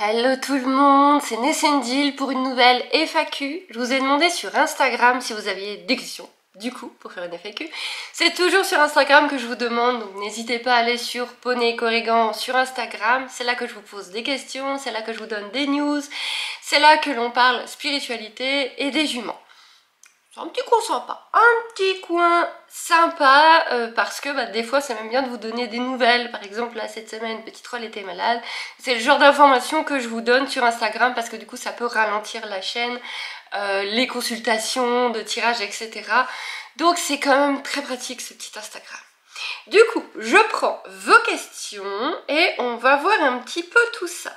Hello tout le monde, c'est Nessendil pour une nouvelle FAQ. Je vous ai demandé sur Instagram si vous aviez des questions, du coup, pour faire une FAQ. C'est toujours sur Instagram que je vous demande, donc n'hésitez pas à aller sur Poney Corrigan sur Instagram. C'est là que je vous pose des questions, c'est là que je vous donne des news, c'est là que l'on parle spiritualité et des juments. C'est un petit coin sympa, parce que des fois c'est même bien de vous donner des nouvelles. Par exemple là cette semaine petit troll était malade, c'est le genre d'informations que je vous donne sur Instagram parce que du coup ça peut ralentir la chaîne, les consultations de tirage etc. Donc c'est quand même très pratique ce petit Instagram. Du coup je prends vos questions et on va voir un petit peu tout ça.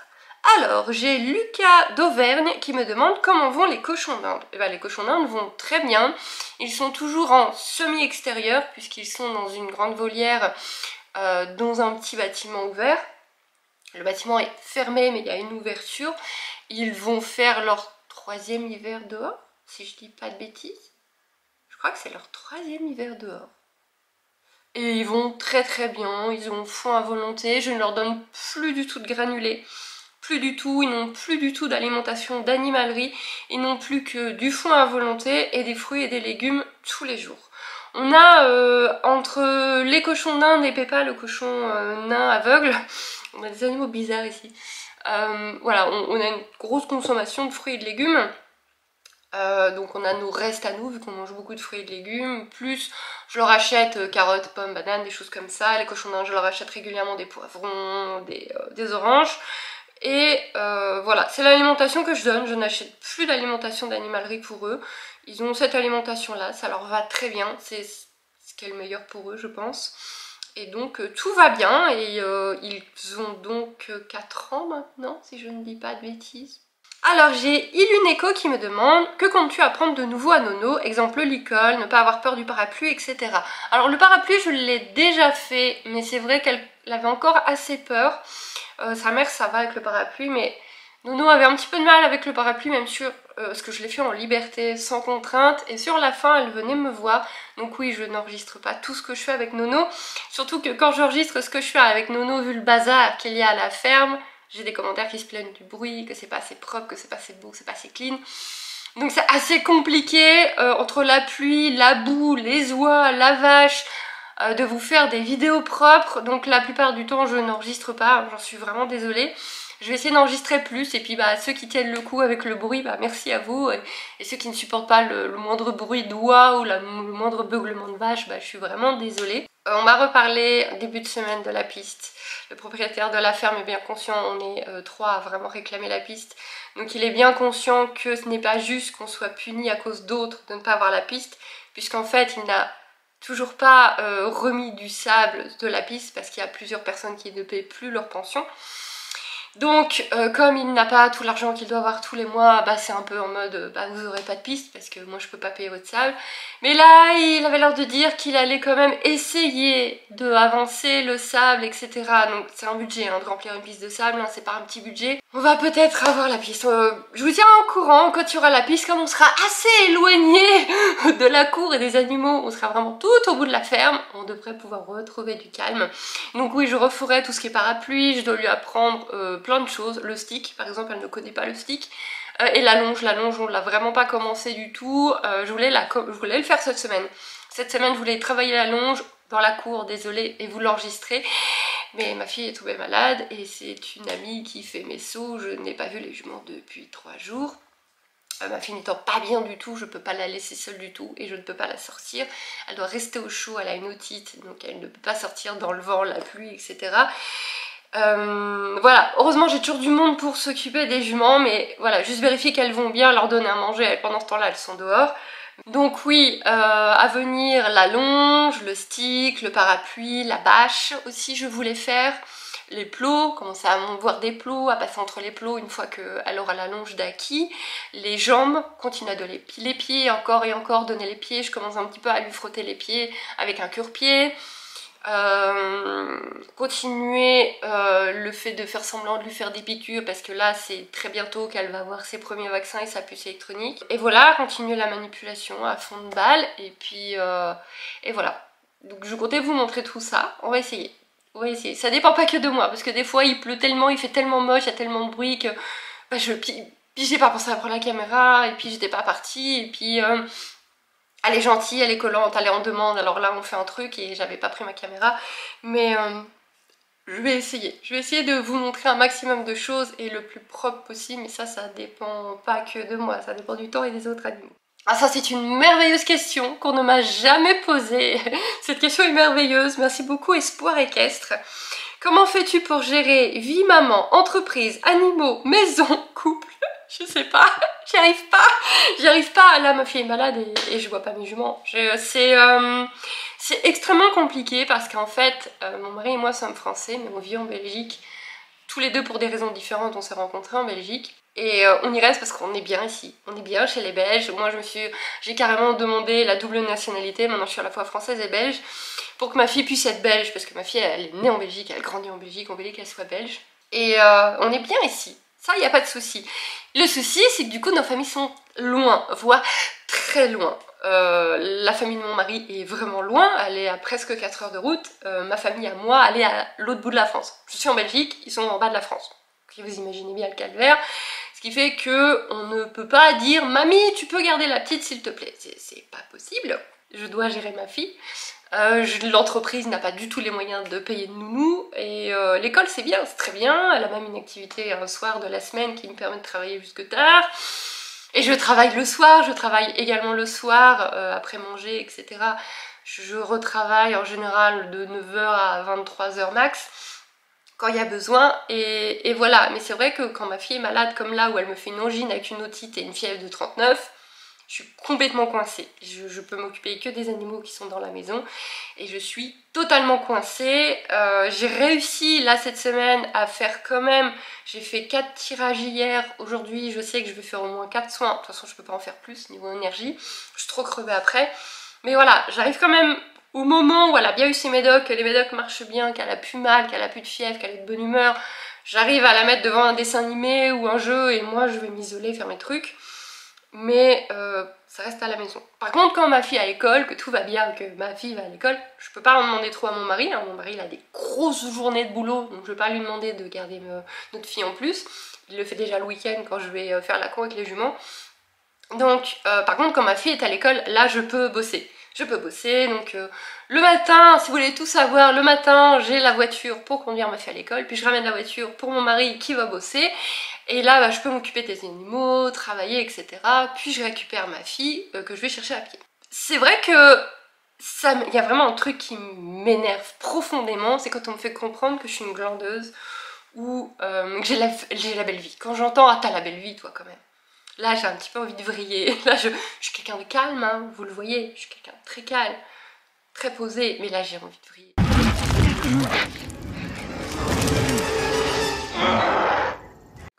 Alors, j'ai Lucas d'Auvergne qui me demande comment vont les cochons d'Inde. Et bien, les cochons d'Inde vont très bien. Ils sont toujours en semi-extérieur puisqu'ils sont dans une grande volière dans un petit bâtiment ouvert. Le bâtiment est fermé mais il y a une ouverture. Ils vont faire leur 3e hiver dehors, si je dis pas de bêtises. Je crois que c'est leur 3e hiver dehors. Et ils vont très très bien, ils ont faim à volonté. Je ne leur donne plus du tout de granulés. Plus du tout, ils n'ont plus du tout d'alimentation d'animalerie, ils n'ont plus que du foin à volonté et des fruits et des légumes tous les jours. On a entre les cochons d'Inde et Peppa, le cochon nain aveugle, on a des animaux bizarres ici. Voilà, on a une grosse consommation de fruits et de légumes. Donc on a nos restes à nous vu qu'on mange beaucoup de fruits et de légumes, plus je leur achète carottes, pommes, bananes, des choses comme ça. Les cochons d'Inde je leur achète régulièrement des poivrons, des oranges. Et voilà, c'est l'alimentation que je donne, je n'achète plus d'alimentation d'animalerie pour eux. Ils ont cette alimentation là, ça leur va très bien, c'est ce qui est le meilleur pour eux je pense. Et donc tout va bien et ils ont donc 4 ans maintenant si je ne dis pas de bêtises. Alors j'ai Iluneko qui me demande que comptes-tu apprendre de nouveau à Nono, exemple l'école, ne pas avoir peur du parapluie, etc. Alors le parapluie je l'ai déjà fait, mais c'est vrai qu'elle avait encore assez peur. Sa mère ça va avec le parapluie, mais Nono avait un petit peu de mal avec le parapluie, même sur ce que je l'ai fait en liberté, sans contrainte, et sur la fin elle venait me voir, donc oui je n'enregistre pas tout ce que je fais avec Nono, surtout que quand j'enregistre ce que je fais avec Nono, vu le bazar qu'il y a à la ferme, j'ai des commentaires qui se plaignent du bruit, que c'est pas assez propre, que c'est pas assez beau, que c'est pas assez clean. Donc c'est assez compliqué entre la pluie, la boue, les oies, la vache, de vous faire des vidéos propres. Donc la plupart du temps je n'enregistre pas, j'en suis vraiment désolée. Je vais essayer d'enregistrer plus et puis ceux qui tiennent le coup avec le bruit, merci à vous. Et ceux qui ne supportent pas le moindre bruit d'oie ou le moindre beuglement de vache, je suis vraiment désolée. On m'a reparlé début de semaine de la piste. Le propriétaire de la ferme est bien conscient, on est 3 à vraiment réclamer la piste. Donc il est bien conscient que ce n'est pas juste qu'on soit puni à cause d'autres de ne pas avoir la piste, puisqu'en fait il n'a toujours pas remis du sable de la piste parce qu'il y a plusieurs personnes qui ne paient plus leur pension. Donc comme il n'a pas tout l'argent qu'il doit avoir tous les mois, c'est un peu en mode vous aurez pas de piste parce que moi je peux pas payer votre sable. Mais là il avait l'air de dire qu'il allait quand même essayer de avancer le sable etc. Donc c'est un budget de remplir une piste de sable, c'est pas un petit budget. On va peut-être avoir la piste, je vous tiens au courant quand il y aura la piste, comme on sera assez éloigné de la cour et des animaux, on sera vraiment tout au bout de la ferme, on devrait pouvoir retrouver du calme. Donc oui je referai tout ce qui est parapluie, je dois lui apprendre plein de choses, le stick par exemple elle ne connaît pas le stick, et la longe on l'a vraiment pas commencé du tout, je voulais le faire cette semaine. Cette semaine je voulais travailler la longe dans la cour, désolée, et vous l'enregistrer. Mais ma fille est tombée malade et c'est une amie qui fait mes sauts, je n'ai pas vu les juments depuis 3 jours. Ma fille n'étant pas bien du tout, je ne peux pas la laisser seule du tout et je ne peux pas la sortir. Elle doit rester au chaud, elle a une otite, donc elle ne peut pas sortir dans le vent, la pluie, etc. Voilà, heureusement j'ai toujours du monde pour s'occuper des juments, mais voilà, juste vérifier qu'elles vont bien, leur donner à manger, pendant ce temps-là elles sont dehors. Donc oui, à venir la longe, le stick, le parapluie, la bâche aussi je voulais faire, les plots, commencer à voir des plots, à passer entre les plots une fois qu'elle aura la longe d'acquis, les jambes, continuer à donner les pieds, encore et encore donner les pieds, je commence un petit peu à lui frotter les pieds avec un cure-pied. Continuer le fait de faire semblant de lui faire des piqûres parce que là c'est très bientôt qu'elle va avoir ses premiers vaccins et sa puce électronique, et voilà, continuer la manipulation à fond de balle et puis et voilà, donc je comptais vous montrer tout ça, on va essayer. Oui, ça dépend pas que de moi, parce que des fois il pleut tellement, il fait tellement moche, il y a tellement de bruit que bah, puis j'ai pas pensé à prendre la caméra, et puis j'étais pas partie, et puis elle est gentille, elle est collante, elle est en demande, alors là on fait un truc et j'avais pas pris ma caméra, mais je vais essayer de vous montrer un maximum de choses et le plus propre possible, mais ça dépend pas que de moi, ça dépend du temps et des autres animaux. Ah, ça c'est une merveilleuse question qu'on ne m'a jamais posée. Cette question est merveilleuse, merci beaucoup Espoir Équestre. Comment fais-tu pour gérer vie, maman, entreprise, animaux, maison, couple? Je sais pas, j'y arrive pas. Là ma fille est malade et je vois pas mes juments. C'est extrêmement compliqué parce qu'en fait mon mari et moi sommes français mais on vit en Belgique. Tous les deux pour des raisons différentes on s'est rencontrés en Belgique. Et on y reste parce qu'on est bien ici, on est bien chez les Belges. Moi j'ai carrément demandé la double nationalité, maintenant je suis à la fois française et belge, pour que ma fille puisse être belge, parce que ma fille elle est née en Belgique, elle grandit en Belgique, on voulait qu'elle soit belge. Et on est bien ici, ça y a pas de souci. Le souci c'est que du coup nos familles sont loin, voire très loin. La famille de mon mari est vraiment loin, elle est à presque 4 heures de route. Ma famille à moi, elle est à l'autre bout de la France. Je suis en Belgique, ils sont en bas de la France. Donc vous imaginez bien le calvaire. Ce qui fait que on ne peut pas dire mamie tu peux garder la petite s'il te plaît, c'est pas possible. Je dois gérer ma fille. L'entreprise n'a pas du tout les moyens de payer de nounou et l'école c'est bien, c'est très bien. Elle a même une activité un soir de la semaine qui me permet de travailler jusque tard. Et je travaille le soir, je travaille également le soir après manger etc. Je retravaille en général de 9 h à 23 h max quand il y a besoin, et voilà. Mais c'est vrai que quand ma fille est malade comme là où elle me fait une angine avec une otite et une fièvre de 39, je suis complètement coincée. Je peux m'occuper que des animaux qui sont dans la maison et je suis totalement coincée. J'ai réussi là cette semaine à faire quand même, j'ai fait 4 tirages hier, aujourd'hui je sais que je vais faire au moins 4 soins, de toute façon je peux pas en faire plus niveau énergie, je suis trop crevée après. Mais voilà, j'arrive quand même au moment où elle a bien eu ses médocs, que les médocs marchent bien, qu'elle a plus mal, qu'elle a plus de fièvre, qu'elle est de bonne humeur, j'arrive à la mettre devant un dessin animé ou un jeu et moi je vais m'isoler, faire mes trucs. Mais ça reste à la maison. Par contre quand ma fille est à l'école, que tout va bien, que ma fille va à l'école, je peux pas en demander trop à mon mari, hein. Mon mari il a des grosses journées de boulot, donc je vais pas lui demander de garder notre fille en plus. Il le fait déjà le week-end quand je vais faire la cour avec les juments. Donc par contre quand ma fille est à l'école, là je peux bosser. Je peux bosser, donc le matin, si vous voulez tout savoir, le matin j'ai la voiture pour conduire ma fille à l'école, puis je ramène la voiture pour mon mari qui va bosser, et là bah, je peux m'occuper des animaux, travailler, etc. Puis je récupère ma fille que je vais chercher à pied. C'est vrai que il y a vraiment un truc qui m'énerve profondément, c'est quand on me fait comprendre que je suis une glandeuse ou que j'ai la belle vie. Quand j'entends « Ah t'as la belle vie toi quand même ». Là j'ai un petit peu envie de vriller, là je suis quelqu'un de calme, hein, vous le voyez, je suis quelqu'un de très calme, très posé, mais là j'ai envie de vriller.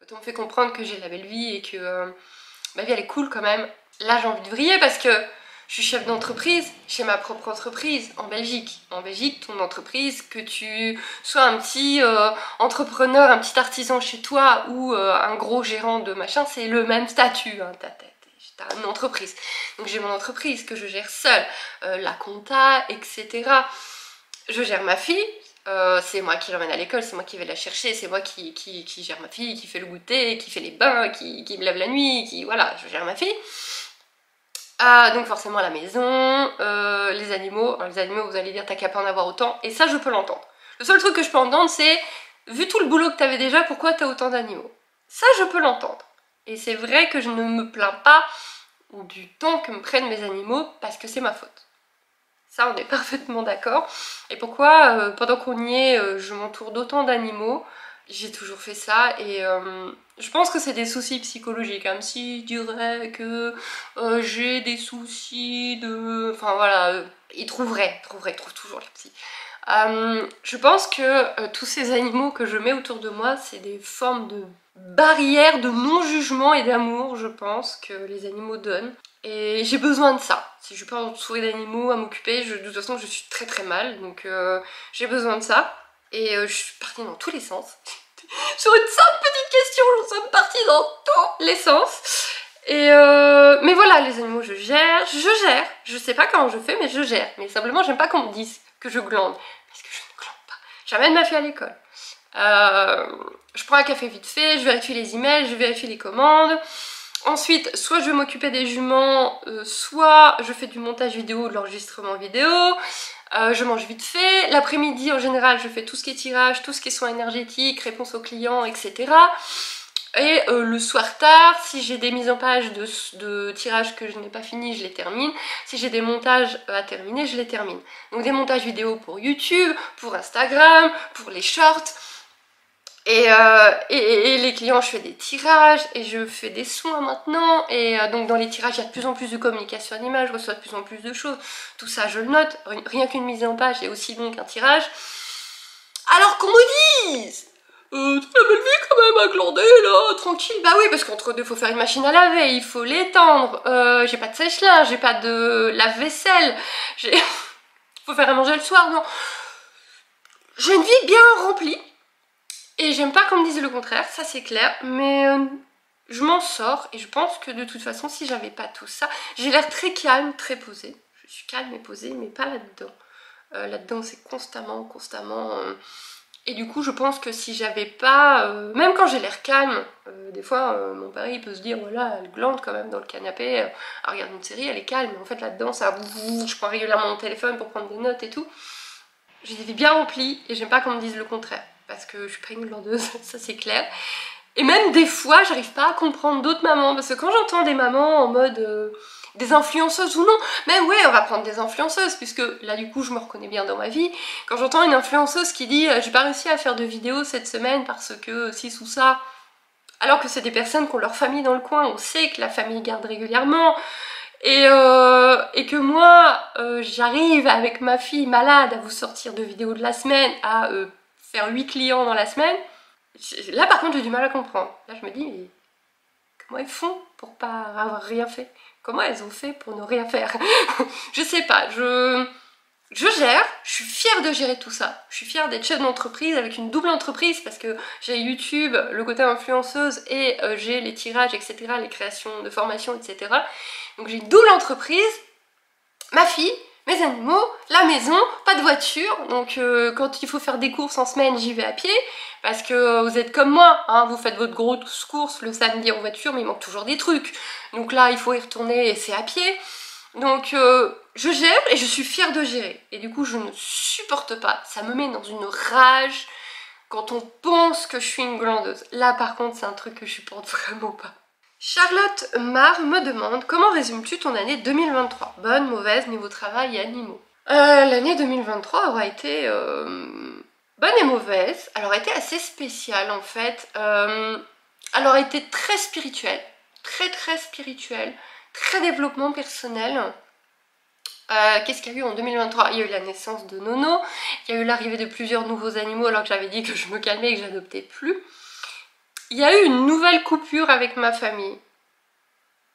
Quand on me fait comprendre que j'ai la belle vie et que ma vie elle est cool quand même, là j'ai envie de vriller parce que je suis chef d'entreprise, j'ai ma propre entreprise en Belgique. En Belgique, ton entreprise, que tu sois un petit entrepreneur, un petit artisan chez toi ou un gros gérant de machin, c'est le même statut, hein, t'as une entreprise. Donc j'ai mon entreprise que je gère seule, la compta, etc. Je gère ma fille, c'est moi qui l'emmène à l'école, c'est moi qui vais la chercher, c'est moi qui gère ma fille, qui fait le goûter, qui fait les bains, qui me lève la nuit, voilà, je gère ma fille. Donc forcément à la maison, les animaux vous allez dire t'as qu'à pas en avoir autant, et ça je peux l'entendre. Le seul truc que je peux entendre c'est, vu tout le boulot que t'avais déjà, pourquoi t'as autant d'animaux? Ça je peux l'entendre. Et c'est vrai que je ne me plains pas du temps que me prennent mes animaux, parce que c'est ma faute. Ça on est parfaitement d'accord. Et pourquoi pendant qu'on y est, je m'entoure d'autant d'animaux? J'ai toujours fait ça et je pense que c'est des soucis psychologiques, même si je dirais que j'ai des soucis de... Enfin voilà, ils trouvent toujours les psys. Je pense que tous ces animaux que je mets autour de moi, c'est des formes de barrières de non-jugement et d'amour, je pense, que les animaux donnent. Et j'ai besoin de ça. Si je suis pas entourée d'animaux à m'occuper, de toute façon je suis très très mal, donc j'ai besoin de ça. Et je suis partie dans tous les sens. Sur une simple petite question, nous sommes partis dans tous les sens. Et mais voilà, les animaux je gère. Je sais pas comment je fais, mais je gère. Mais simplement j'aime pas qu'on me dise que je glande. Parce que je ne glande pas. j'amène ma fille à l'école. Je prends un café vite fait, je vérifie les emails, je vérifie les commandes. Ensuite, soit je vais m'occuper des juments, soit je fais du montage vidéo, de l'enregistrement vidéo. Je mange vite fait. L'après-midi, en général, je fais tout ce qui est tirage, tout ce qui est soins énergétiques, réponse aux clients, etc. Et le soir tard, si j'ai des mises en page de tirage que je n'ai pas fini, je les termine. Si j'ai des montages à terminer, je les termine. Donc des montages vidéo pour YouTube, pour Instagram, pour les shorts. Et les clients, je fais des tirages et je fais des soins maintenant. Et donc dans les tirages, il y a de plus en plus de communication animale, je reçois de plus en plus de choses. Tout ça, je le note. Rien qu'une mise en page est aussi long qu'un tirage. Alors qu'on me dise t'as la belle vie quand même à glander là, tranquille. Bah oui, parce qu'entre deux, il faut faire une machine à laver, il faut l'étendre. J'ai pas de sèche-linge, j'ai pas de lave-vaisselle. Faut faire à manger le soir, non. J'ai une vie bien remplie. Et j'aime pas qu'on me dise le contraire, ça c'est clair, mais je m'en sors et je pense que de toute façon si j'avais pas tout ça, j'ai l'air très calme, très posée. Je suis calme et posée, mais pas là-dedans. Là-dedans c'est constamment, et du coup je pense que si j'avais pas, même quand j'ai l'air calme, des fois mon pari il peut se dire voilà elle glande quand même dans le canapé, elle regarde une série, elle est calme, mais en fait là-dedans ça, je prends régulièrement mon téléphone pour prendre des notes et tout. J'ai des vies bien remplies et j'aime pas qu'on me dise le contraire. Parce que je suis pas une glandeuse, ça c'est clair. Et même des fois, j'arrive pas à comprendre d'autres mamans. Parce que quand j'entends des mamans en mode des influenceuses ou non, mais ouais, on va prendre des influenceuses, puisque là du coup je me reconnais bien dans ma vie. Quand j'entends une influenceuse qui dit j'ai pas réussi à faire de vidéo cette semaine parce que ci ou ça, alors que c'est des personnes qui ont leur famille dans le coin, on sait que la famille garde régulièrement. Et que moi, j'arrive avec ma fille malade à vous sortir de vidéos de la semaine, à faire 8 clients dans la semaine. Là par contre j'ai du mal à comprendre. Là je me dis mais comment elles font pour pas avoir rien fait? Comment elles ont fait pour ne rien faire? Je sais pas, je gère, je suis fière de gérer tout ça. Je suis fière d'être chef d'entreprise avec une double entreprise parce que j'ai YouTube, le côté influenceuse et j'ai les tirages, etc., les créations de formation, etc. Donc j'ai une double entreprise, ma fille, mes animaux, la maison, pas de voiture, donc quand il faut faire des courses en semaine, j'y vais à pied, parce que vous êtes comme moi, hein, vous faites votre grosse course le samedi en voiture, mais il manque toujours des trucs. Donc là, il faut y retourner et c'est à pied. Donc je gère et je suis fière de gérer. Et du coup, je ne supporte pas, ça me met dans une rage quand on pense que je suis une glandeuse. Là, par contre, c'est un truc que je supporte vraiment pas. Charlotte Mar me demande comment résumes-tu ton année 2023? Bonne, mauvaise, niveau travail et animaux. L'année 2023 aura été bonne et mauvaise. Elle aura été assez spéciale en fait. Elle aura été très spirituelle, très spirituelle, très développement personnel. Qu'est-ce qu'il y a eu en 2023? Il y a eu la naissance de Nono, il y a eu l'arrivée de plusieurs nouveaux animaux alors que j'avais dit que je me calmais et que j'adoptais plus. Il y a eu une nouvelle coupure avec ma famille.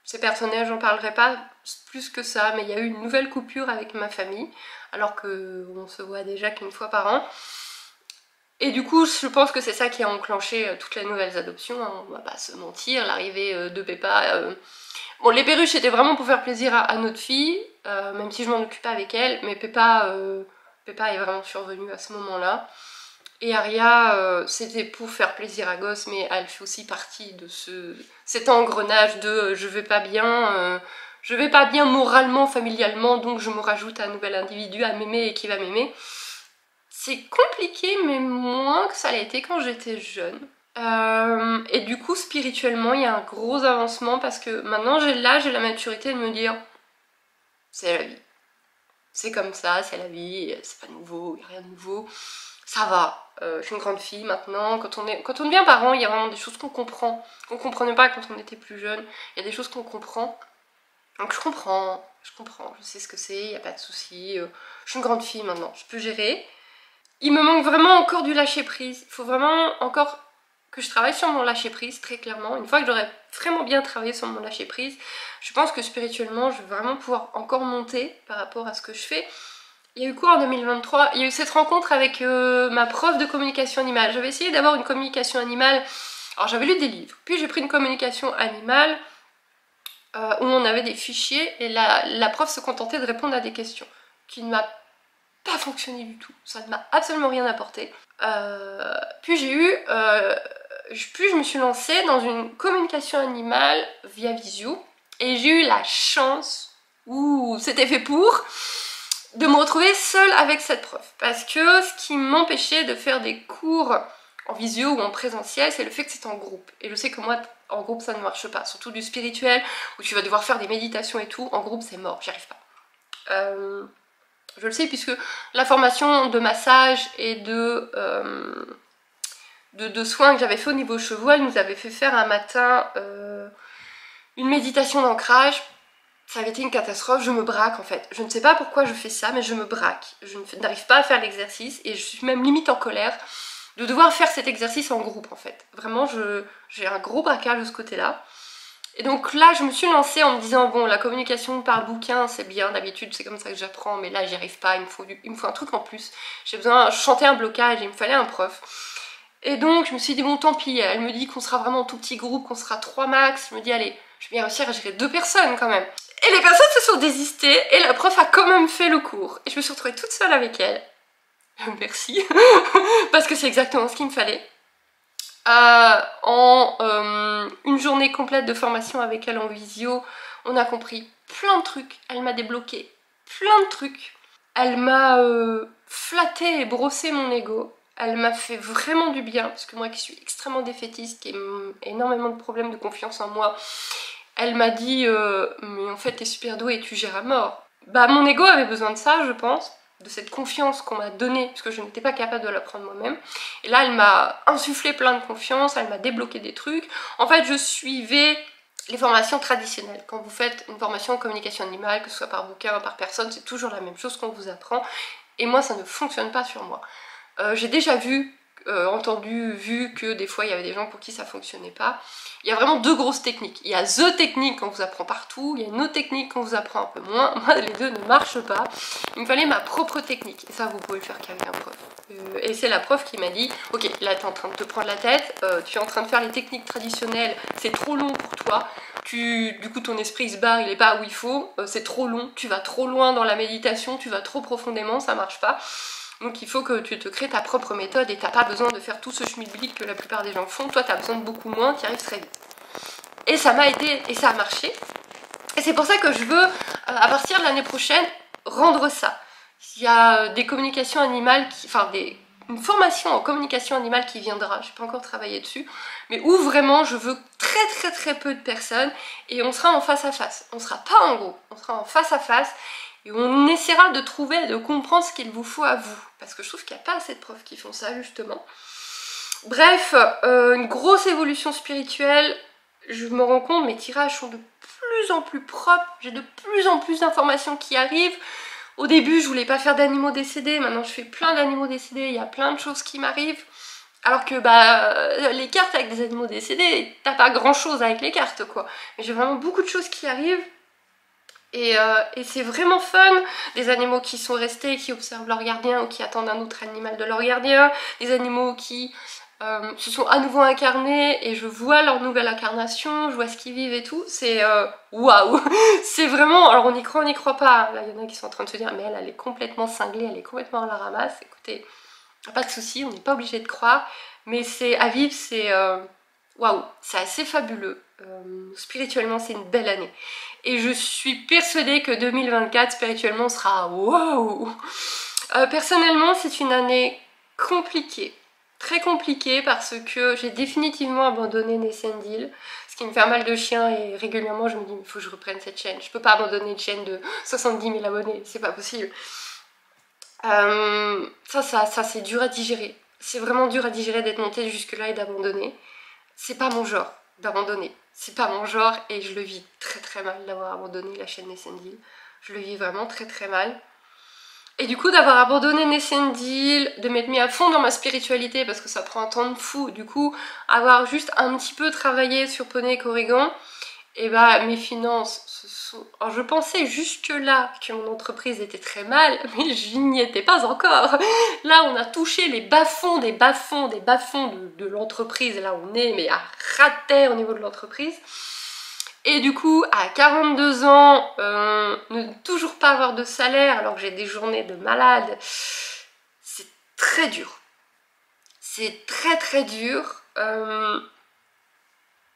C'est personnel, j'en parlerai pas plus que ça, mais il y a eu une nouvelle coupure avec ma famille, alors qu'on se voit déjà qu'une fois par an. Et du coup, je pense que c'est ça qui a enclenché toutes les nouvelles adoptions, hein, on va pas se mentir, l'arrivée de Peppa. Bon, les perruches c'était vraiment pour faire plaisir à notre fille, même si je m'en occupais avec elle, mais Peppa est vraiment survenue à ce moment-là. Et Aria, c'était pour faire plaisir à Gosse, mais elle fait aussi partie de cet engrenage de je vais pas bien moralement, familialement, donc je me rajoute un nouvel individu à m'aimer et qui va m'aimer. C'est compliqué, mais moins que ça l'a été quand j'étais jeune. Et du coup, spirituellement, il y a un gros avancement parce que maintenant j'ai l'âge et la maturité de me dire c'est la vie. C'est comme ça, c'est la vie, c'est pas nouveau, il n'y a rien de nouveau. Ça va, je suis une grande fille maintenant. Quand on devient parent, il y a vraiment des choses qu'on comprend, qu'on comprenait pas quand on était plus jeune. Il y a des choses qu'on comprend. Donc je comprends, je sais ce que c'est, il n'y a pas de souci. Je suis une grande fille maintenant, je peux gérer. Il me manque vraiment encore du lâcher prise. Il faut vraiment encore que je travaille sur mon lâcher prise, très clairement. Une fois que j'aurai vraiment bien travaillé sur mon lâcher prise, je pense que spirituellement, je vais vraiment pouvoir encore monter par rapport à ce que je fais. Il y a eu quoi en 2023? Il y a eu cette rencontre avec ma prof de communication animale. J'avais essayé d'avoir une communication animale. Alors j'avais lu des livres, puis j'ai pris une communication animale où on avait des fichiers et la prof se contentait de répondre à des questions qui ne m'a pas fonctionné du tout, ça ne m'a absolument rien apporté. Puis je me suis lancée dans une communication animale via Visio et j'ai eu la chance, c'était fait pour, de me retrouver seule avec cette prof. Parce que ce qui m'empêchait de faire des cours en visio ou en présentiel, c'est le fait que c'est en groupe. Et je sais que moi, en groupe, ça ne marche pas. Surtout du spirituel, où tu vas devoir faire des méditations et tout. En groupe, c'est mort, j'y arrive pas. Je le sais puisque la formation de massage et de soins que j'avais fait au niveau chevaux, elle nous avait fait faire un matin une méditation d'ancrage. Ça avait été une catastrophe, je me braque en fait. Je ne sais pas pourquoi je fais ça, mais je me braque. Je n'arrive pas à faire l'exercice et je suis même limite en colère de devoir faire cet exercice en groupe en fait. Vraiment, j'ai un gros braquage de ce côté-là. Et donc là, je me suis lancée en me disant, bon, la communication par bouquin, c'est bien, d'habitude, c'est comme ça que j'apprends, mais là, j'y arrive pas, il me faut un truc en plus. J'ai besoin de chanter un blocage, il me fallait un prof. Et donc, je me suis dit, bon, tant pis, elle me dit qu'on sera vraiment tout petit groupe, qu'on sera 3 max. Je me dis, allez, je vais bien réussir à gérer 2 personnes quand même. Et les personnes se sont désistées, et la prof a quand même fait le cours. Et je me suis retrouvée toute seule avec elle. Merci, parce que c'est exactement ce qu'il me fallait. Une journée complète de formation avec elle en visio, on a compris plein de trucs, elle m'a débloqué plein de trucs, elle m'a flatté et brossé mon ego, elle m'a fait vraiment du bien, parce que moi qui suis extrêmement défaitiste, qui ai énormément de problèmes de confiance en moi, elle m'a dit mais en fait t'es super douée et tu gères à mort. Bah mon ego avait besoin de ça je pense, de cette confiance qu'on m'a donnée, parce que je n'étais pas capable de la prendre moi-même. Et là, elle m'a insufflé plein de confiance, elle m'a débloqué des trucs. En fait, je suivais les formations traditionnelles. Quand vous faites une formation en communication animale, que ce soit par bouquin, par personne, c'est toujours la même chose qu'on vous apprend. Et moi, ça ne fonctionne pas sur moi. J'ai déjà vu que des fois il y avait des gens pour qui ça fonctionnait pas. Il y a vraiment 2 grosses techniques. Il y a the technique qu'on vous apprend partout, il y a une autre technique qu'on vous apprend un peu moins. Moi les deux ne marchent pas. Il me fallait ma propre technique. Et ça vous pouvez le faire qu'avec un prof. Et c'est la prof qui m'a dit, ok là t'es en train de te prendre la tête, tu es en train de faire les techniques traditionnelles, c'est trop long pour toi. Du coup ton esprit il se barre, il est pas où il faut, c'est trop long, tu vas trop loin dans la méditation, tu vas trop profondément, ça marche pas. Donc il faut que tu te crées ta propre méthode et t'as pas besoin de faire tout ce schmilblick que la plupart des gens font. Toi t'as besoin de beaucoup moins, t'y arrives très vite. Et ça m'a aidé et ça a marché. Et c'est pour ça que je veux, à partir de l'année prochaine, rendre ça. Il y a des communications animales, une formation en communication animale qui viendra, je n'ai pas encore travaillé dessus, mais où vraiment je veux très peu de personnes et on sera en face à face. On sera pas en groupe, on sera en face à face. Et on essaiera de trouver, de comprendre ce qu'il vous faut à vous. Parce que je trouve qu'il n'y a pas assez de profs qui font ça, justement. Bref, une grosse évolution spirituelle. Je me rends compte, mes tirages sont de plus en plus propres. J'ai de plus en plus d'informations qui arrivent. Au début, je voulais pas faire d'animaux décédés. Maintenant, je fais plein d'animaux décédés. Il y a plein de choses qui m'arrivent. Alors que les cartes avec des animaux décédés, t'as pas grand chose avec les cartes, quoi. Mais j'ai vraiment beaucoup de choses qui arrivent. Et c'est vraiment fun, des animaux qui sont restés, qui observent leur gardien ou qui attendent un autre animal de leur gardien, des animaux qui se sont à nouveau incarnés et je vois leur nouvelle incarnation, je vois ce qu'ils vivent et tout, c'est waouh. C'est vraiment, alors on y croit pas, là il y en a qui sont en train de se dire mais elle est complètement cinglée, elle est complètement à la ramasse, écoutez, pas de souci, on n'est pas obligé de croire, mais c'est à vivre, c'est waouh, c'est assez fabuleux. Spirituellement c'est une belle année et je suis persuadée que 2024 spirituellement sera waouh. Personnellement c'est une année compliquée, très compliquée parce que j'ai définitivement abandonné Nessendil, ce qui me fait un mal de chien et régulièrement je me dis il faut que je reprenne cette chaîne, je peux pas abandonner une chaîne de 70 000 abonnés, c'est pas possible. Ça c'est dur à digérer, c'est vraiment dur à digérer d'être montée jusque là et d'abandonner, c'est pas mon genre d'abandonner. C'est pas mon genre et je le vis très mal d'avoir abandonné la chaîne Nessendil. Je le vis vraiment très mal. Et du coup d'avoir abandonné Nessendil, de m'être mis à fond dans ma spiritualité parce que ça prend un temps de fou. Du coup avoir juste un petit peu travaillé sur Poney et Corrigan, et mes finances se sont... Alors je pensais jusque là que mon entreprise était très mal, mais je n'y étais pas encore. Là on a touché les bas-fonds des bas-fonds de l'entreprise, là on est mais à ras de terre au niveau de l'entreprise. Et du coup, à 42 ans, ne toujours pas avoir de salaire alors que j'ai des journées de malade, c'est très dur. C'est très très dur.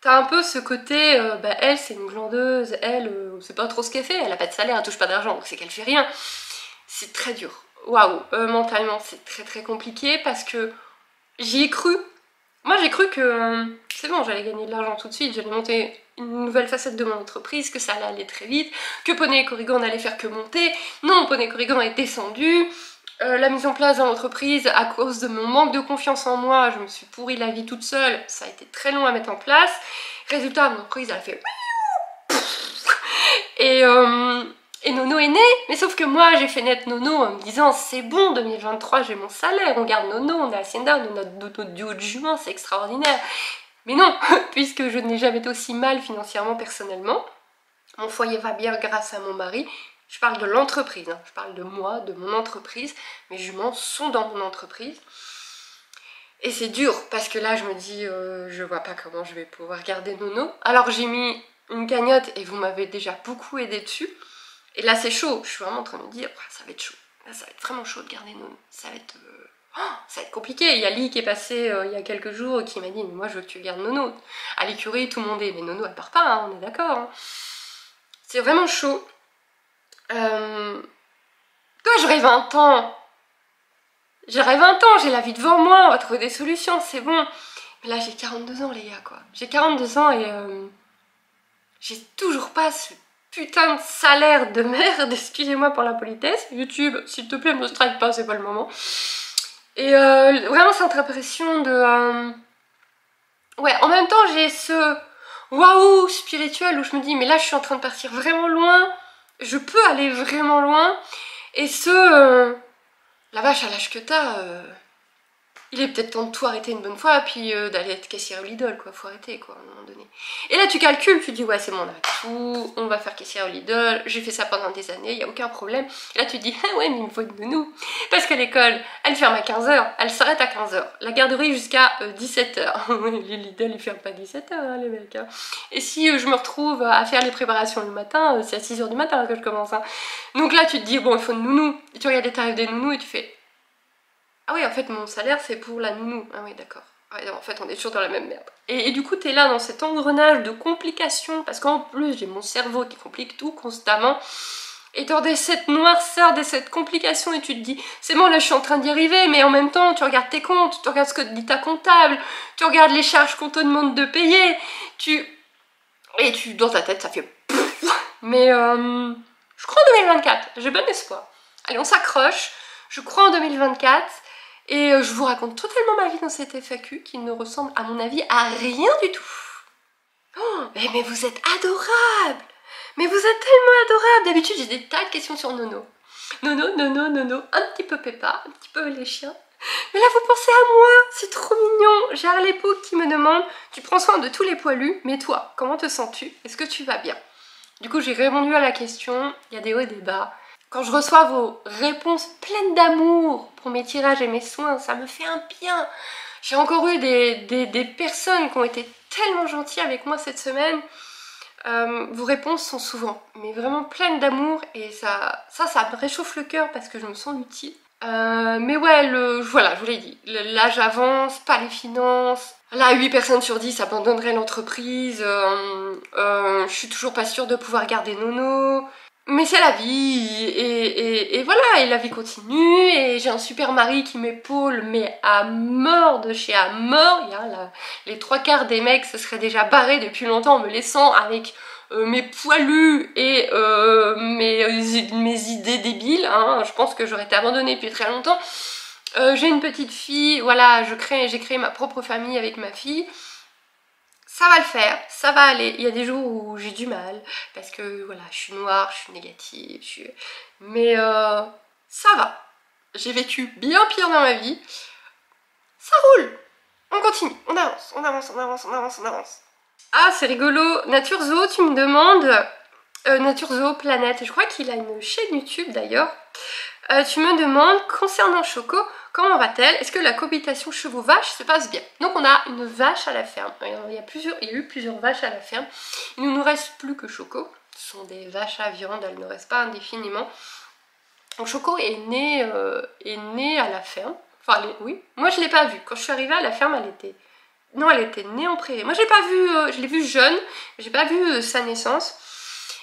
T'as un peu ce côté, elle c'est une glandeuse, elle, on sait pas trop ce qu'elle fait, elle a pas de salaire, elle touche pas d'argent, donc c'est qu'elle fait rien. C'est très dur. Waouh, mentalement c'est très très compliqué parce que j'y ai cru. Moi j'ai cru que c'est bon, j'allais gagner de l'argent tout de suite, j'allais monter une nouvelle facette de mon entreprise, que ça allait aller très vite, que Poney et Corrigan n'allait faire que monter. Non, Poney et Corrigan est descendu. La mise en place de l'entreprise, à cause de mon manque de confiance en moi, je me suis pourri la vie toute seule, ça a été très long à mettre en place. Résultat, mon entreprise elle a fait... Et Nono est né, mais sauf que moi j'ai fait naître Nono en me disant c'est bon, 2023 j'ai mon salaire, on garde Nono, on a Hacienda, on a notre duo de jument, c'est extraordinaire. Mais non, puisque je n'ai jamais été aussi mal financièrement personnellement, mon foyer va bien grâce à mon mari. Je parle de l'entreprise, hein. Je parle de moi, de mon entreprise. Mes juments sont dans mon entreprise. Et c'est dur, parce que là, je me dis, je vois pas comment je vais pouvoir garder Nono. Alors j'ai mis une cagnotte, et vous m'avez déjà beaucoup aidé dessus. Et là, c'est chaud. Je suis vraiment en train de me dire, ça va être chaud. Là, ça va être vraiment chaud de garder Nono. Ça va être compliqué. Il y a Lee qui est passé il y a quelques jours, qui m'a dit, mais moi, je veux que tu gardes Nono. À l'écurie, tout le monde est, mais Nono, elle part pas, hein, on est d'accord. Hein. C'est vraiment chaud. Toi j'aurai 20 ans. J'aurai 20 ans, j'ai la vie devant moi, on va trouver des solutions, c'est bon. Mais là j'ai 42 ans les gars quoi. J'ai 42 ans et j'ai toujours pas ce putain de salaire de merde, excusez-moi pour la politesse. YouTube, s'il te plaît me strike pas, c'est pas le moment. Et vraiment cette impression de... Ouais, en même temps j'ai ce waouh spirituel où je me dis mais là je suis en train de partir vraiment loin. Je peux aller vraiment loin. Et la vache à l'âge que t'as, il est peut-être temps de tout arrêter une bonne fois, et puis d'aller être caissière au Lidl, quoi. Faut arrêter, quoi, à un moment donné. Et là, tu calcules, tu dis, ouais, c'est bon, on arrête tout, on va faire caissière au Lidl, j'ai fait ça pendant des années, il n'y a aucun problème. Et là, tu dis, ah ouais, mais il me faut une nounou. Parce que l'école, elle ferme à 15h, elle s'arrête à 15h. La garderie jusqu'à 17h. Les Lidl, ils ferment pas à 17h, hein, les mecs. Hein. Et si je me retrouve à faire les préparations le matin, c'est à 6h du matin que je commence. Hein. Donc là, tu te dis, bon, il faut une nounou. Et tu regardes les tarifs des nounous et tu fais... Ah oui, en fait, mon salaire, c'est pour la nounou. Ah oui, d'accord. Ouais, en fait, on est toujours dans la même merde. Et du coup, t'es là dans cet engrenage de complications, parce qu'en plus, j'ai mon cerveau qui complique tout constamment. Et t'as cette noirceur, cette complication, et tu te dis, c'est bon, là, je suis en train d'y arriver, mais en même temps, tu regardes tes comptes, tu regardes ce que te dit ta comptable, tu regardes les charges qu'on te demande de payer, et dans ta tête, ça fait... Mais je crois en 2024, j'ai bon espoir. Allez, on s'accroche, je crois en 2024, et je vous raconte totalement ma vie dans cette FAQ qui ne ressemble à mon avis à rien du tout. Oh, mais vous êtes adorable. Mais vous êtes tellement adorable. D'habitude j'ai des tas de questions sur Nono. Nono, un petit peu Peppa, un petit peu les chiens. Mais là vous pensez à moi, c'est trop mignon. J'ai Arlepo qui me demande, tu prends soin de tous les poilus, mais toi, comment te sens-tu? Est-ce que tu vas bien? Du coup j'ai répondu à la question, il y a des hauts et des bas. Quand je reçois vos réponses pleines d'amour pour mes tirages et mes soins, ça me fait un bien. J'ai encore eu des personnes qui ont été tellement gentilles avec moi cette semaine. Vos réponses sont souvent, mais vraiment pleines d'amour, et ça me réchauffe le cœur parce que je me sens utile. Mais ouais, voilà, je vous l'ai dit, l'âge avance, pas les finances. Là, 8 personnes sur 10 abandonneraient l'entreprise. Je suis toujours pas sûre de pouvoir garder Nono. Mais c'est la vie, et voilà, et la vie continue, et j'ai un super mari qui m'épaule, mais à mort de chez à mort. Les 3/4 des mecs se seraient déjà barrés depuis longtemps en me laissant avec mes poilus et mes idées débiles, hein. Je pense que j'aurais été abandonnée depuis très longtemps. J'ai une petite fille, voilà, j'ai créé ma propre famille avec ma fille. Ça va le faire, ça va aller. Il y a des jours où j'ai du mal, parce que voilà, je suis noire, je suis négative, mais ça va. J'ai vécu bien pire dans ma vie. Ça roule. On continue, on avance. Ah, c'est rigolo. Nature Zoo, tu me demandes. Nature Zoo Planète, je crois qu'il a une chaîne YouTube d'ailleurs. Tu me demandes, concernant Choco, comment va-t-elle? Est-ce que la cohabitation chevaux-vache se passe bien? Donc on a une vache à la ferme. Il y a eu plusieurs vaches à la ferme. Il ne nous reste plus que Choco. Ce sont des vaches à viande, elles ne restent pas indéfiniment. Donc Choco est née à la ferme. Enfin, oui. Moi je ne l'ai pas vue. Quand je suis arrivée à la ferme, elle était née en prairie. Moi je l'ai pas vue, je l'ai vue jeune. J'ai pas vu sa naissance.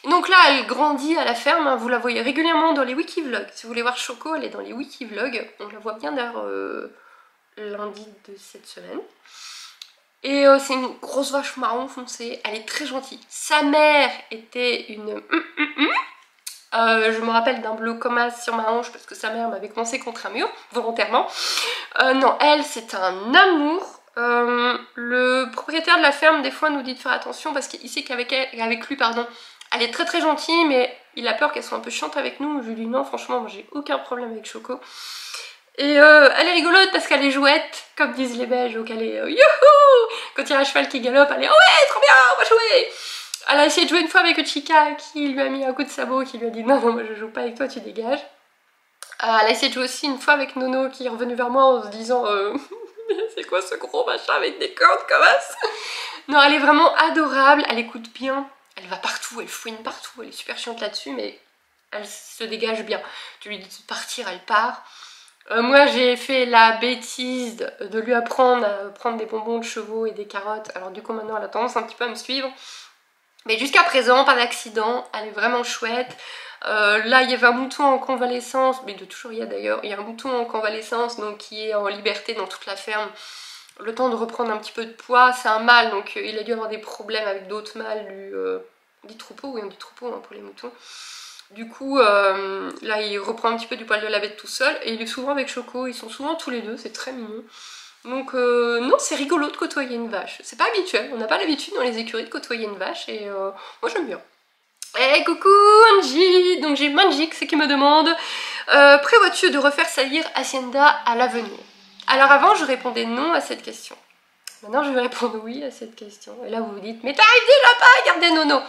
Donc là, elle grandit à la ferme, hein, vous la voyez régulièrement dans les wikivlogs. Si vous voulez voir Choco, elle est dans les wikivlogs. On la voit bien d'ailleurs lundi de cette semaine. Et c'est une grosse vache marron foncé, elle est très gentille. Sa mère était une... je me rappelle d'un bleu comme sur ma hanche parce que sa mère m'avait coincé contre un mur, volontairement. Non, elle, c'est un amour. Le propriétaire de la ferme, des fois, nous dit de faire attention parce qu'il sait qu'avec lui, elle est très très gentille, mais il a peur qu'elle soit un peu chiante avec nous. Je lui dis non, franchement, moi j'ai aucun problème avec Choco. Et elle est rigolote parce qu'elle est jouette, comme disent les Belges, donc elle est youhou. Quand il y a un cheval qui galope, elle est ouais, trop bien, on va jouer. Elle a essayé de jouer une fois avec Chica qui lui a mis un coup de sabot, qui lui a dit non, non, moi je joue pas avec toi, tu dégages. Elle a essayé de jouer aussi une fois avec Nono qui est revenu vers moi en se disant c'est quoi ce gros machin avec des cordes comme ça. Non, elle est vraiment adorable, elle écoute bien. Elle va partout, elle fouine partout, elle est super chiante là-dessus, mais elle se dégage bien. Tu lui dis de partir, elle part. Moi j'ai fait la bêtise de lui apprendre à prendre des bonbons de chevaux et des carottes. Alors du coup maintenant elle a tendance un petit peu à me suivre. Mais jusqu'à présent, pas d'accident, elle est vraiment chouette. Là il y avait un mouton en convalescence, mais de toujours il y a d'ailleurs, il y a un mouton en convalescence donc qui est en liberté dans toute la ferme. Le temps de reprendre un petit peu de poids, c'est un mâle, donc il a dû avoir des problèmes avec d'autres mâles du troupeau, oui on dit troupeau hein, pour les moutons. Du coup, là il reprend un petit peu du poil de la bête tout seul, et il est souvent avec Choco, ils sont souvent tous les deux, c'est très mignon. Donc non, c'est rigolo de côtoyer une vache, c'est pas habituel, on n'a pas l'habitude dans les écuries de côtoyer une vache, et moi j'aime bien. Hey coucou Angie, donc j'ai Manjix qui me demande prévois-tu de refaire saillir Hacienda à l'avenir? Alors avant je répondais non à cette question. Maintenant je vais répondre oui à cette question. Et là vous vous dites mais t'arrives déjà pas à garder Nono.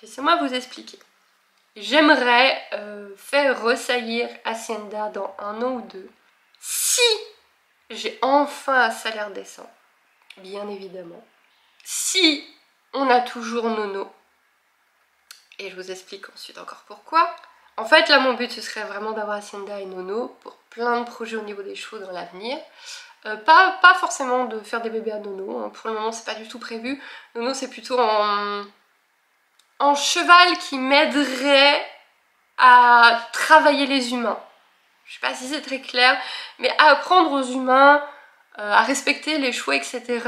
Laissez-moi vous expliquer. J'aimerais faire ressaillir Hacienda dans 1 an ou 2. Si j'ai enfin un salaire décent, bien évidemment. Si on a toujours Nono. Et je vous explique ensuite encore pourquoi. En fait, là, mon but, ce serait vraiment d'avoir Hacienda et Nono pour plein de projets au niveau des chevaux dans l'avenir. Pas forcément de faire des bébés à Nono, hein. Pour le moment, c'est pas du tout prévu. Nono, c'est plutôt en cheval qui m'aiderait à travailler les humains. Je sais pas si c'est très clair, mais à apprendre aux humains à respecter les chevaux, etc.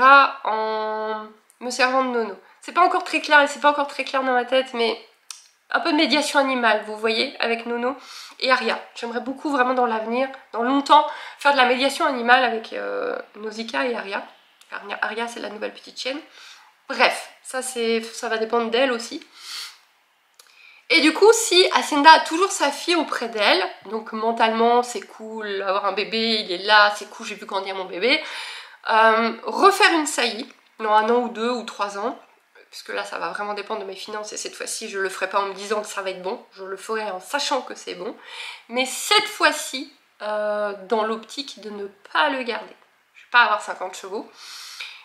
en me servant de Nono. C'est pas encore très clair et c'est pas encore très clair dans ma tête, mais un peu de médiation animale, vous voyez, avec Nono et Aria. J'aimerais beaucoup vraiment dans l'avenir, dans longtemps, faire de la médiation animale avec Nausicaa et Aria. Aria, c'est la nouvelle petite chienne. Bref, ça va dépendre d'elle aussi. Et du coup, si Hacienda a toujours sa fille auprès d'elle, donc mentalement c'est cool, avoir un bébé, il est là, c'est cool, j'ai vu grandir mon bébé, refaire une saillie, dans 1 an ou 2 ou 3 ans, puisque là ça va vraiment dépendre de mes finances et cette fois-ci je le ferai pas en me disant que ça va être bon, je le ferai en sachant que c'est bon, mais cette fois-ci dans l'optique de ne pas le garder. Je vais pas avoir 50 chevaux,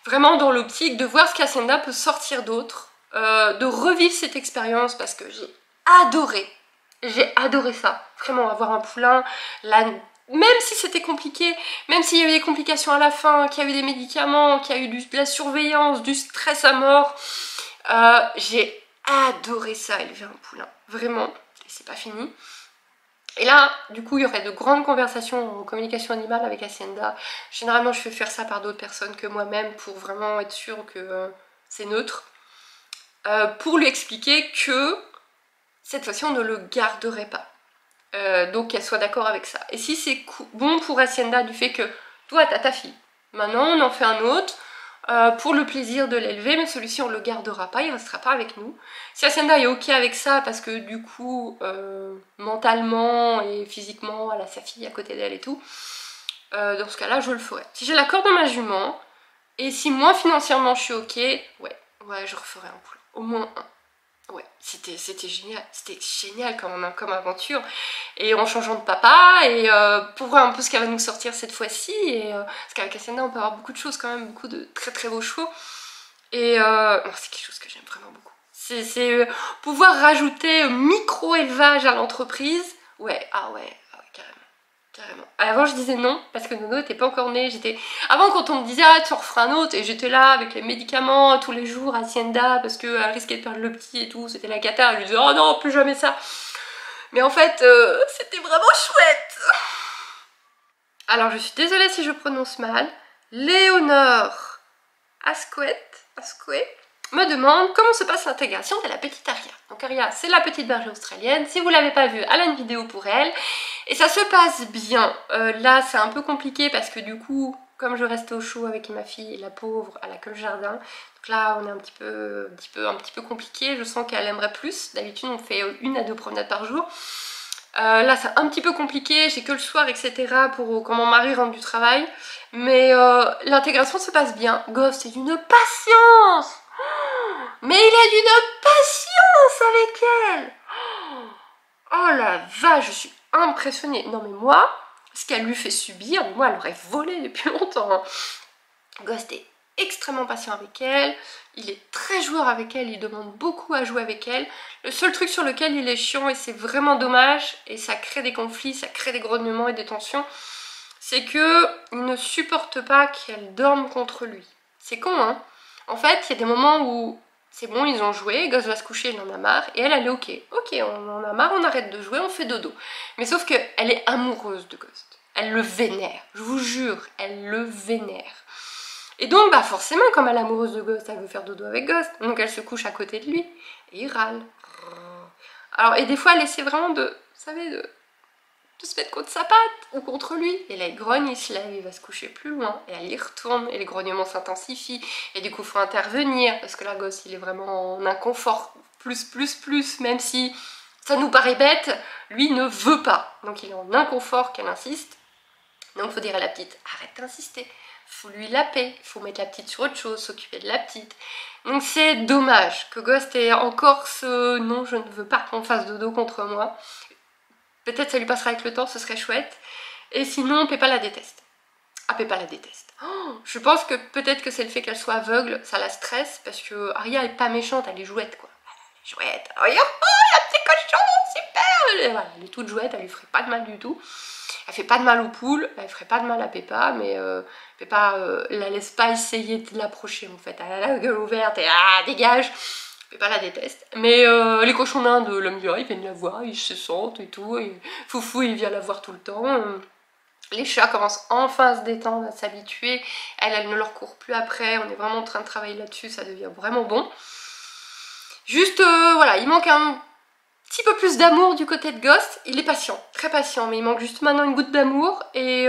vraiment dans l'optique de voir ce qu'Hacienda peut sortir d'autre, de revivre cette expérience parce que j'ai adoré ça, vraiment avoir un poulain, même si c'était compliqué, même s'il y avait des complications à la fin, qu'il y a eu des médicaments, qu'il y a eu de la surveillance, du stress à mort, j'ai adoré ça, élever un poulain, vraiment, et c'est pas fini. Et là, du coup, il y aurait de grandes conversations en communication animale avec Hacienda. Généralement, je fais faire ça par d'autres personnes que moi-même pour vraiment être sûre que c'est neutre. Pour lui expliquer que cette fois-ci, on ne le garderait pas. Donc qu'elle soit d'accord avec ça. Et si c'est bon pour Hacienda du fait que toi, t'as ta fille, maintenant on en fait un autre, pour le plaisir de l'élever, mais celui-ci on le gardera pas, il restera pas avec nous. Si Hacienda est ok avec ça, parce que du coup, mentalement et physiquement, elle a sa fille à côté d'elle et tout, dans ce cas-là, je le ferai. Si j'ai l'accord de ma jument, et si moi financièrement je suis ok, ouais, je referai un poulain, au moins un. Ouais, c'était génial comme aventure. Et en changeant de papa, et pour voir un peu ce qu'elle va nous sortir cette fois-ci, et parce qu'avec Hacienda on peut avoir beaucoup de choses quand même, beaucoup de très très beaux chevaux. Et c'est quelque chose que j'aime vraiment beaucoup. C'est pouvoir rajouter micro-élevage à l'entreprise. Ouais, ah ouais, carrément. Carrément. Avant je disais non parce que Nono n'était pas encore né. Avant quand on me disait ah tu en referas un autre et j'étais là avec les médicaments tous les jours à Hacienda parce qu'elle risquait de perdre le petit et tout, c'était la cata, je lui disais oh non plus jamais ça. Mais en fait c'était vraiment chouette. Alors je suis désolée si je prononce mal. Léonore Asquet me demande comment se passe l'intégration de la petite Aria. Donc Aria, c'est la petite berger australienne. Si vous ne l'avez pas vue, elle a une vidéo pour elle. Et ça se passe bien. Là, c'est un peu compliqué parce que du coup, comme je reste au chaud avec ma fille, la pauvre, elle a que le jardin. Donc là, on est un petit peu compliqué. Je sens qu'elle aimerait plus. D'habitude, on fait 1 à 2 promenades par jour. Là, c'est un petit peu compliqué. J'ai que le soir, etc. pour quand mon mari rentre du travail. Mais l'intégration se passe bien. Gosse, c'est d'une patience. Mais il a d'une patience avec elle. Oh la vache, je suis impressionnée. Non mais moi, ce qu'elle lui fait subir, moi elle aurait volé depuis longtemps. Hein. Ghost est extrêmement patient avec elle. Il est très joueur avec elle, il demande beaucoup à jouer avec elle. Le seul truc sur lequel il est chiant, et c'est vraiment dommage, et ça crée des conflits, ça crée des grognements et des tensions, c'est que il ne supporte pas qu'elle dorme contre lui. C'est con, hein. En fait, il y a des moments où c'est bon, ils ont joué, Ghost va se coucher, il en a marre, et elle est ok. Ok, on en a marre, on arrête de jouer, on fait dodo. Mais sauf qu'elle est amoureuse de Ghost. Elle le vénère, je vous jure, elle le vénère. Et donc, bah forcément, comme elle est amoureuse de Ghost, elle veut faire dodo avec Ghost. Donc elle se couche à côté de lui, et il râle. Alors, et des fois, elle essaie vraiment de, vous savez, de se mettre contre sa patte ou contre lui. Et là, il grogne, il se lève, il va se coucher plus loin. Et elle y retourne, et les grognements s'intensifient. Et du coup, il faut intervenir, parce que là, Gosse, il est vraiment en inconfort, plus, même si ça nous paraît bête, lui ne veut pas. Donc il est en inconfort qu'elle insiste. Donc il faut dire à la petite, arrête d'insister. Faut lui laper, il faut mettre la petite sur autre chose, s'occuper de la petite. Donc c'est dommage que Ghost ait encore ce non, je ne veux pas qu'on fasse dodo contre moi. Peut-être ça lui passera avec le temps, ce serait chouette. Et sinon, Peppa la déteste. Ah, Peppa la déteste. Oh, je pense que peut-être que c'est le fait qu'elle soit aveugle, ça la stresse, parce que Aria est pas méchante, elle est jouette, quoi. Elle est jouette. Oh, la petite cochon, super. Et voilà, elle est toute jouette, elle lui ferait pas de mal du tout. Elle fait pas de mal aux poules, elle ferait pas de mal à Peppa, mais Peppa la laisse pas essayer de l'approcher, en fait. Elle a la gueule ouverte et ah, dégage. Peppa la déteste. Mais les cochons d'Inde l'aiment bien, ils viennent la voir, ils se sentent et tout. Et Foufou, il vient la voir tout le temps. Les chats commencent enfin à se détendre, à s'habituer. Elle ne leur court plus après. On est vraiment en train de travailler là-dessus, ça devient vraiment bon. Juste, voilà, il manque un petit peu plus d'amour du côté de Ghost. Il est patient, très patient, mais il manque juste maintenant une goutte d'amour. Et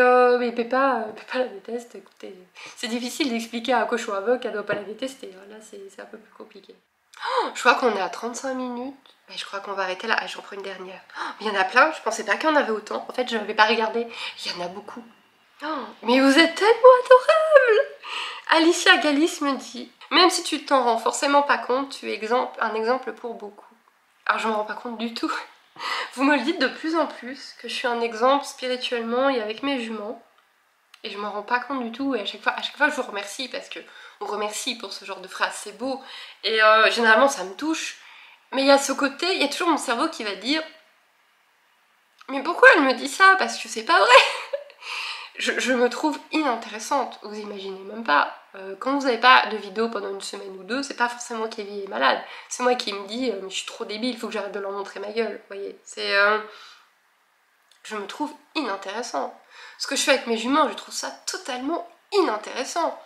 Peppa la déteste. Écoutez, c'est difficile d'expliquer à un cochon aveugle qu'elle ne doit pas la détester. Là, c'est un peu plus compliqué. Oh, je crois qu'on est à 35 minutes. Mais je crois qu'on va arrêter là. Ah, j'en prends une dernière. Oh, il y en a plein. Je pensais pas qu'il y en avait autant. En fait, je n'avais pas regardé. Il y en a beaucoup. Oh, mais vous êtes tellement adorables. Alicia Galis me dit, même si tu t'en rends forcément pas compte, tu es un exemple pour beaucoup. Alors je m'en rends pas compte du tout. Vous me le dites de plus en plus que je suis un exemple spirituellement et avec mes juments. Et je m'en rends pas compte du tout, et à chaque fois je vous remercie parce que on remercie pour ce genre de phrase, c'est beau. Et généralement ça me touche. Mais il y a ce côté, il y a toujours mon cerveau qui va dire mais pourquoi elle me dit ça? Parce que c'est pas vrai. Je me trouve inintéressante, vous imaginez même pas. Quand vous n'avez pas de vidéo pendant une semaine ou deux, c'est pas forcément qu'Evie est malade. C'est moi qui me dis mais je suis trop débile, il faut que j'arrête de leur montrer ma gueule. Vous voyez, c'est... je me trouve inintéressant. Ce que je fais avec mes juments, je trouve ça totalement inintéressant.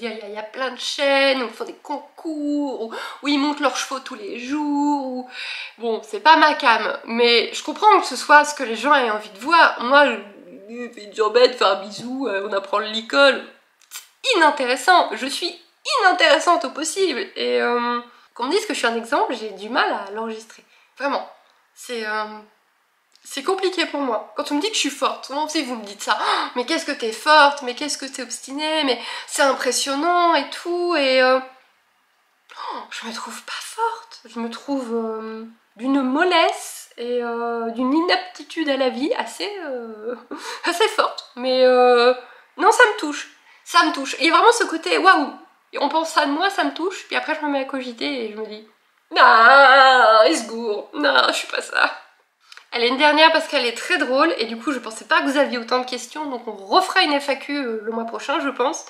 Il y a plein de chaînes où ils font des concours, où ils montent leurs chevaux tous les jours. Bon, c'est pas ma cam, mais je comprends que ce soit ce que les gens aient envie de voir. Moi, je fais une jambette, faire un bisou, on apprend l'école. C'est inintéressant. Je suis inintéressante au possible. Et qu'on me dise que je suis un exemple, j'ai du mal à l'enregistrer. Vraiment. C'est compliqué pour moi. Quand on me dit que je suis forte, souvent aussi vous me dites ça. Oh, mais qu'est-ce que t'es forte, mais qu'est-ce que t'es obstinée, mais c'est impressionnant et tout. Et je me trouve pas forte. Je me trouve d'une mollesse et d'une inaptitude à la vie assez, assez forte. Mais non, ça me touche. Ça me touche. Il y a vraiment ce côté, waouh, on pense ça de moi, ça me touche. Puis après, je me mets à cogiter et je me dis, non, Isgour, non, je suis pas ça. Elle est une dernière parce qu'elle est très drôle et du coup je pensais pas que vous aviez autant de questions, donc on refera une FAQ le mois prochain je pense.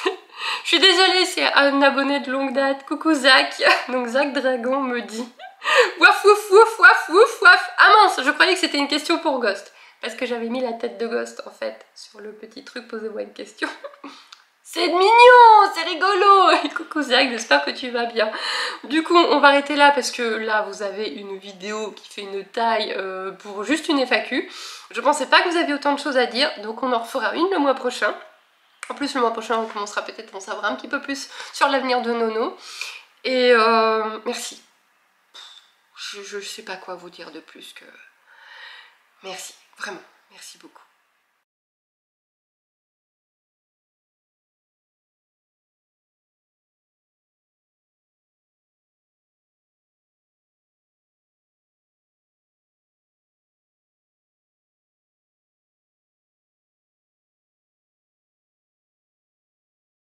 Je suis désolée, c'est un abonné de longue date, coucou Zach. Donc Zach Dragon me dit waf wouf wouf waf wouf waf. Ah mince, je croyais que c'était une question pour Ghost, parce que j'avais mis la tête de Ghost en fait sur le petit truc, posez-moi une question. C'est mignon, c'est rigolo. Et coucou Zach, j'espère que tu vas bien. Du coup, on va arrêter là parce que là, vous avez une vidéo qui fait une taille pour juste une FAQ. Je pensais pas que vous aviez autant de choses à dire, donc on en refera une le mois prochain. En plus, le mois prochain, on commencera peut-être à en savoir un petit peu plus sur l'avenir de Nono. Et merci. Je sais pas quoi vous dire de plus que... Merci, vraiment, merci beaucoup.